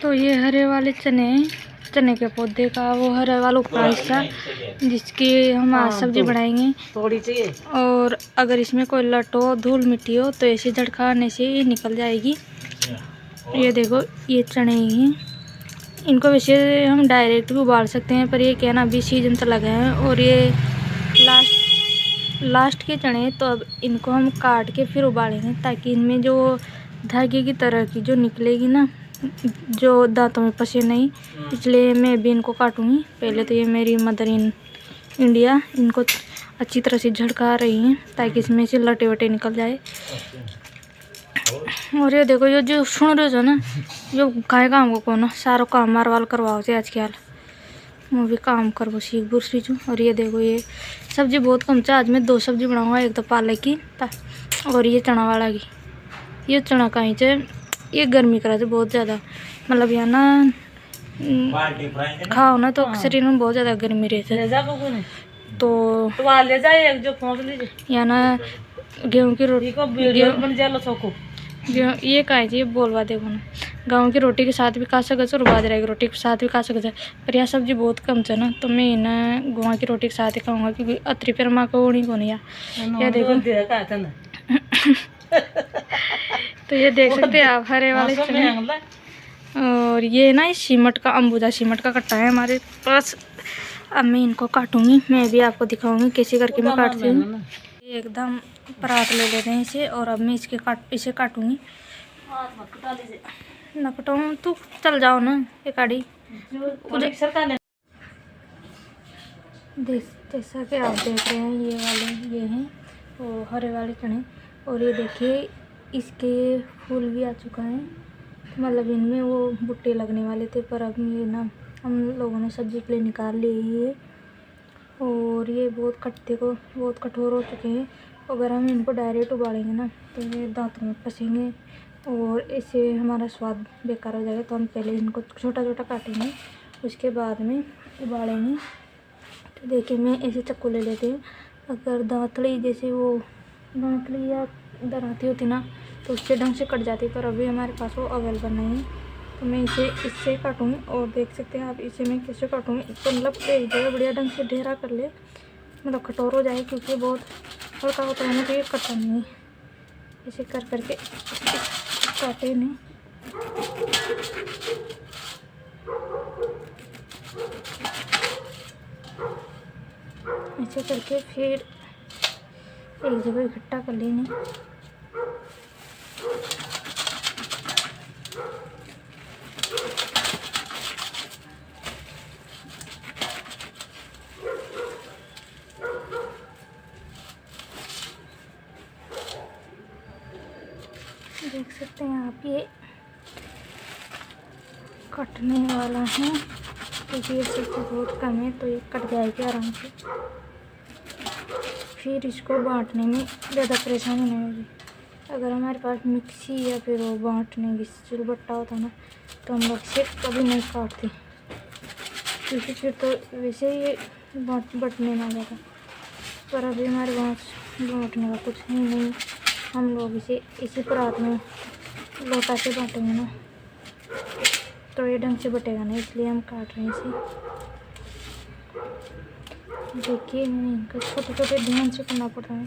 तो ये हरे वाले चने के पौधे का वो हरे वाला ऊपरा हिस्सा जिसकी हम आज सब्जी बनाएंगे थोड़ी चाहिए। और अगर इसमें कोई लट हो धूल मिट्टी हो तो ऐसे झटकाने से ये निकल जाएगी। ये देखो ये चने ही इनको वैसे हम डायरेक्ट भी उबाल सकते हैं, पर ये क्या ना अभी सीजन तो लगे हैं और ये लास्ट के चने, तो अब इनको हम काट के फिर उबालेंगे ताकि इनमें जो धागे की तरह की जो निकलेगी ना, जो दांतों में फंसे नहीं, इसलिए मैं भी इनको काटूंगी। पहले तो ये मेरी मदर इन इंडिया इनको अच्छी तरह से झड़का रही हैं ताकि इसमें से लटे वटे निकल जाए। और ये देखो ये जो सुन रहे हो ना, जो काय काम को कौन सारो काम मार वाल करवाओ से आज ख्याल मैं भी काम करवो सीख बुरसी चू। और ये देखो ये सब्जी बहुत कम चा, आज मैं 2 सब्जी बनाऊंगा, एक तो पालक की और ये चना वाला की। ये चना कहीं से ये गर्मी करा थे बहुत ज़्यादा, मतलब यहाँ ना खाओ ना तो शरीर में बहुत ज़्यादा गर्मी रहती है। तो ले जाए जो यहाँ ना गेहूँ की रोटी ये कहीं चाहिए बोलवा देखो ना, गेहूँ की रोटी के साथ भी खा सकते और बाजरा की रोटी के साथ भी खा सकते, पर यह सब्जी बहुत कम है ना, तो मैं ना गेहूँ की रोटी के साथ ही खाऊंगा क्योंकि अतरी पर माँ को नहीं को नहीं या देखो तो ये देख सकते हैं आप हरे वाले चने। और ये ना इस सीमट का अंबुजा सीमट का कट्टा है हमारे पास। अब मैं इनको काटूंगी, मैं भी आपको दिखाऊंगी कैसे करके मैं काटती हूँ। एकदम परात ले लेते हैं इसे और अब मैं इसे काटूंगी। ना कटाऊँ तू चल जाओ ना ये काटी जैसा कि आप देख रहे हैं ये हैं वो हरे वाले चने। और ये देखिए इसके फूल भी आ चुका है, मतलब इनमें वो बुट्टे लगने वाले थे, पर अब ये ना हम लोगों ने सब्जी के लिए निकाल लिए है। और ये बहुत कठोर हो चुके हैं। अगर हम इनको डायरेक्ट उबालेंगे ना तो ये दांतों में फंसेंगे और इससे हमारा स्वाद बेकार हो जाएगा। तो हम पहले इनको छोटा छोटा काटेंगे, उसके बाद में उबालेंगे। तो देखिए मैं ऐसे चक्कू ले लेती हूँ। अगर दांतली जैसे वो दांतली या दराती होती ना तो उससे ढंग से कट जाती, पर अभी हमारे पास वो अवेलेबल नहीं है, तो मैं इससे काटूँगी। और देख सकते हैं आप इसे मैं कैसे काटूँगी, तो मतलब एक जगह बढ़िया ढंग से ढेरा कर ले, मतलब कठोर हो जाए क्योंकि बहुत हल्का होता है ना, तो ये कटा नहीं। ऐसे कर करके काटे नहीं। ऐसे करके फिर एक जगह इकट्ठा कर लेंगे। देख सकते हैं आप ये कटने वाला है क्योंकि ये सब्जी बहुत कम है, तो ये कट जाएगी आराम से। फिर इसको बांटने में ज़्यादा परेशानी नहीं होगी। अगर हमारे पास मिक्सी या फिर वो बांटने की सिलबट्टा होता ना तो हम लोग से कभी नहीं काटते, क्योंकि फिर तो वैसे ही बटने ना जाता। पर अभी हमारे पास बांटने का कुछ ही नहीं, हम लोग इसी परात में लोटा से बांटेंगे ना तो ये ढंग से बटेगा नहीं, इसलिए हम काट रहे हैं इसे। देखिए मैंने इनको छोटे छोटे ध्यान से करना पड़ रहा है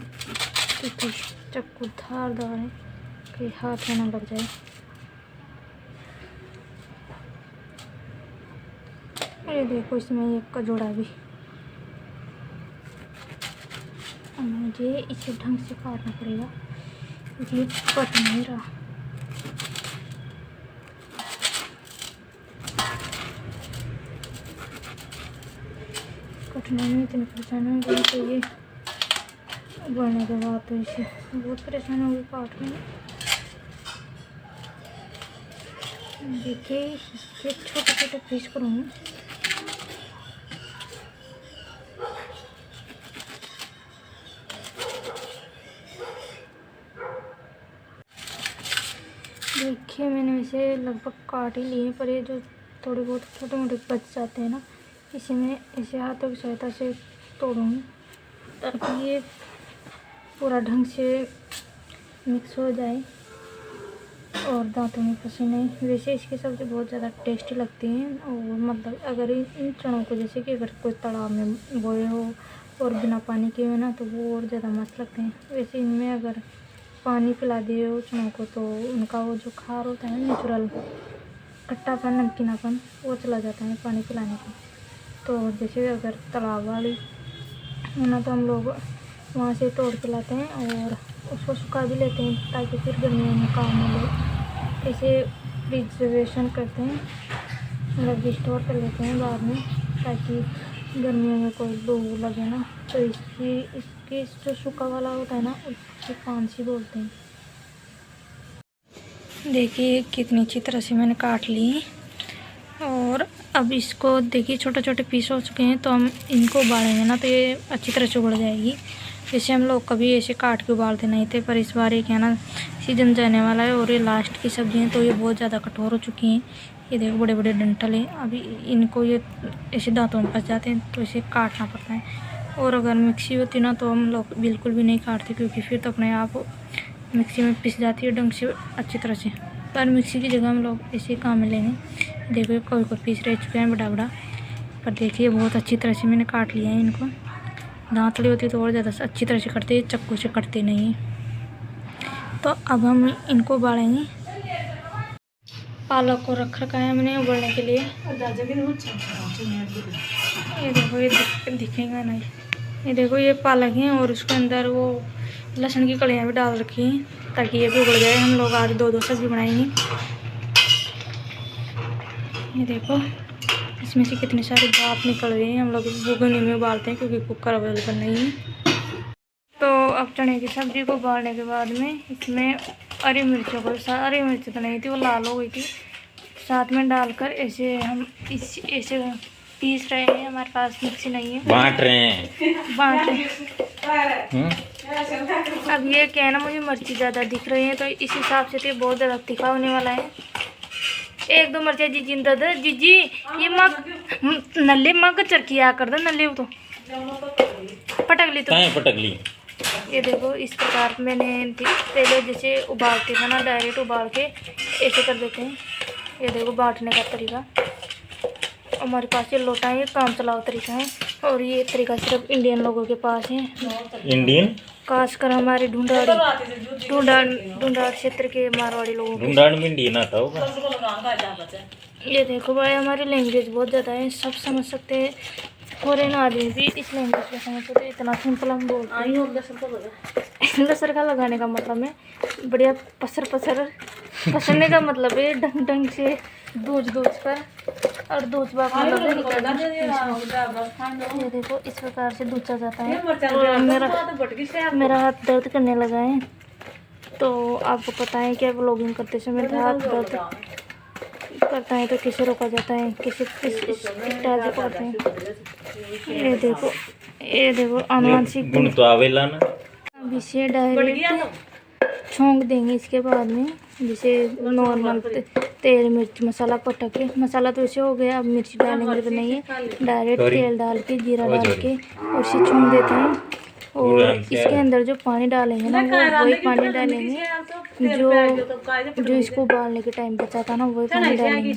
क्योंकि चक्कू धारदार है, कहीं हाथ में ना लग जाए। ये देखो इसमें एक का जोड़ा भी, मुझे इसे ढंग से काटना पड़ेगा क्योंकि कट नहीं रहा। कटने में इतनी परेशानी हो गई, तो ये बढ़ने के बाद तो इसे बहुत परेशानी होगी काटने में। देखिए इसके छोटे छोटे पीस करूँगी। देखिए मैंने इसे लगभग काट ही लिए, पर ये जो थोड़े बहुत छोटे मोटे बच जाते हैं ना, इसे मैं इसे हाथों की सहायता से तोड़ूँगी ताकि ये पूरा ढंग से मिक्स हो जाए और दांतों में पसीने। वैसे इसकी सब्ज़ी बहुत ज़्यादा टेस्टी लगती है। और मतलब अगर इन चनों को जैसे कि अगर कोई तालाब में बोए हो और बिना पानी के हो ना तो वो और ज़्यादा मस्त लगते हैं। वैसे इनमें अगर पानी पिला दिए हो चनों को तो उनका वो जो खार होता है नेचुरल खट्टापन नमकीनापन वो चला जाता है पानी पिलाने को। तो जैसे अगर तालाब वाली है ना तो हम लोग वहाँ से तोड़ के लाते हैं और उसको सुखा भी लेते हैं ताकि फिर गर्मियों में काम मिले। इसे प्रिजर्वेशन करते हैं, मतलब स्टोर कर लेते हैं बाद में ताकि गर्मियों में कोई लू लगे ना तो इसकी जो सूखा वाला होता है ना उसकी फांसी बोलते हैं। देखिए कितनी अच्छी तरह से मैंने काट ली और अब इसको देखिए छोटे छोटे पीस हो चुके हैं तो हम इनको उबालेंगे ना तो ये अच्छी तरह से उबल जाएगी। जैसे हम लोग कभी ऐसे काट के उबालते नहीं थे पर इस बार एक है ना सीजन जाने वाला है और ये लास्ट की सब्ज़ी हैं तो ये बहुत ज़्यादा कठोर हो चुकी हैं। ये देखो बड़े बड़े डंठल हैं, अभी इनको ये ऐसे दांतों में फंस जाते हैं तो इसे काटना पड़ता है। और अगर मिक्सी होती ना तो हम लोग बिल्कुल भी नहीं काटते क्योंकि फिर तो अपने आप मिक्सी में पिस जाती है ढंग से अच्छी तरह से। पर मिक्सी की जगह हम लोग ऐसे काम में लेंगे। देखो कोई कोई पीस रह चुके हैं बड़ा बड़ा, पर देखिए बहुत अच्छी तरह से मैंने काट लिया है इनको। दांतली होती तो और ज़्यादा अच्छी तरह से कटते, चक्कू से कटते नहीं है। तो अब हम इनको उबालेंगे। पालक को रख रखा है हमने उबालने के लिए। ये देखो ये दिखेगा नहीं, ये देखो ये पालक है और उसके अंदर वो लहसुन की कलियाँ भी डाल रखी हैं ताकि ये भी उबल जाए। हम लोग आज दो सब्जी बनाएंगे। ये देखो इसमें से कितनी सारी भाप निकल रही है। हम लोग भुगनी में उबालते हैं क्योंकि कुकर अवेलेबल नहीं है। तो अब चने की सब्ज़ी को उबालने के बाद में इसमें हरी मिर्चों को, हरी मिर्च तो नहीं थी वो लाल हो गई थी, साथ में डालकर ऐसे हम ऐसे पीस रहे हैं। हमारे पास मिक्सी नहीं है, बांट रहे हैं। अब ये क्या है ना मुझे मिर्ची ज़्यादा दिख रही है तो इस हिसाब से तो बहुत ज़्यादा तीखा होने वाला है। एक दो मिर्चा जी जिंदा दे जीजी ये मग नल्ले मग चरखिया कर दे नल्ले तो पटक ली पटक ली। ये देखो इस प्रकार मैंने पहले जैसे उबालते थे ना डायरेक्ट उबाल के ऐसे कर देते हैं। ये देखो बांटने का तरीका। हमारे पास ये लोटा है, ये काम चलाओ तरीका है और ये तरीका सिर्फ इंडियन लोगों के पास है। इंडियन खासकर हमारे ढूंढाड़ क्षेत्र के मारवाड़ी लोगों को ढूंढाड़ में इंडियन आता होगा। ये देखो भाई हमारी लैंग्वेज बहुत ज़्यादा है, सब समझ सकते हैं। फॉरेन आदमी भी इस लैंग्वेज को समझ सकते हैं, इतना सिंपल हम बोलते हैं। लसर का लगाने का मतलब है बढ़िया पसरने का मतलब है ढंग ढंग से दूज कर और दूज बाप मतलब ये देखो इस प्रकार से दूचा जाता है। और मेरा हाथ दर्द करने लगा है तो आपको पता है कि व्लॉगिंग करते समय मेरा हाथ दर्द करता है तो कैसे रोका जाता है, कैसे इत्यादि करते हैं। ये देखो आनुवांशिक गुण तो आवेला ना। अब इसे डायरेक्ट छोंक देंगे इसके बाद में जैसे नॉर्मल तेल मिर्च मसाला पटक के। मसाला तो ऐसे हो गया, अब मिर्च डालेंगे तो नहीं है, डायरेक्ट तेल डाल के जीरा डाल के और इसे छोंक देते हैं। और इसके अंदर जो पानी डालेंगे ना वो वही पानी डालेंगे जो इसको उबालने के टाइम बचा था ना वही पानी डालेंगे।